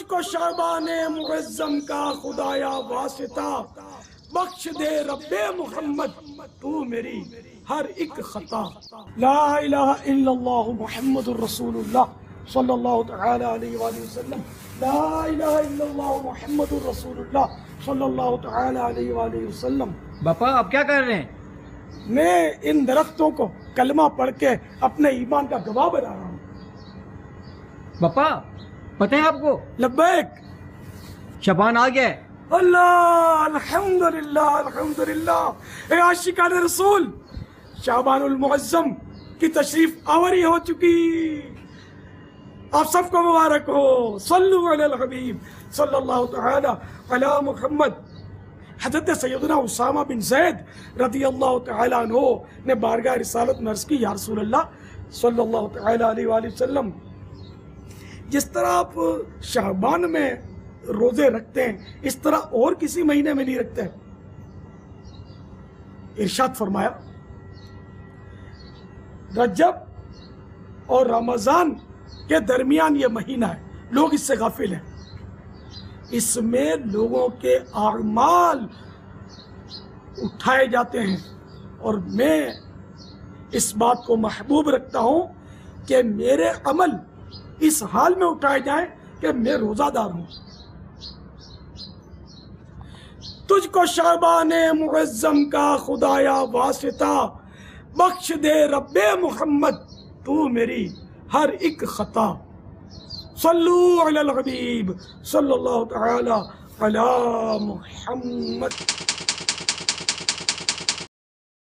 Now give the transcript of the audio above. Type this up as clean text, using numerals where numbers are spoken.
तुझको शाबाने मुअज्जम का खुदाया वासिता, बख्श दे रब्बे मोहम्मद तू मेरी हर एक खता। ला इलाहा इल्लल्लाह मुहम्मदुर रसूलुल्लाह सल्लल्लाहु तआला अलैहि वसल्लम। ला इलाहा इल्लल्लाह मुहम्मदुर रसूलुल्लाह सल्लल्लाहु तआला अलैहि वसल्लम। बापा आप क्या कर रहे हैं? मैं इन दरख्तों को कलमा पढ़ के अपने ईमान का गवाह बना रहा हूँ। बापा पता है आपको लब्बैक, शबान आ गया है। अल्लाह अल्हम्दुलिल्लाह अल्हम्दुलिल्लाह। ए आशिकाने रसूल, शाबानुल मुअज्जम की तशरीफ आवरी हो चुकी। आप सबको मुबारक हो। सल्लु अलल हबीब सल्लल्लाहु तआला अला मुहम्मद। हज़रत सैयदना उसामा बिन ज़ैद रज़ियल्लाहु तआला अन्हु ने बारगाह रिसालत में अर्ज़ की, या रसूल अल्लाह सल्लल्लाहु तआला अलैहि वसल्लम, जिस तरह आप शाबान में रोजे रखते हैं इस तरह और किसी महीने में नहीं रखते। इरशाद फरमाया, रजब और रमजान के दरमियान ये महीना है, लोग इससे गाफिल हैं। इसमें लोगों के आमाल उठाए जाते हैं और मैं इस बात को महबूब रखता हूं कि मेरे अमल इस हाल में उठाए जाएं कि मैं रोजादार हूं। तुझको शाबाने मुअज्जम का खुदाया वासिता, बख्श दे रब्बे मोहम्मद तू मेरी हर एक खता। सल्लु अलल हबीब सल्लल्लाहु तआला अला मुहम्मद।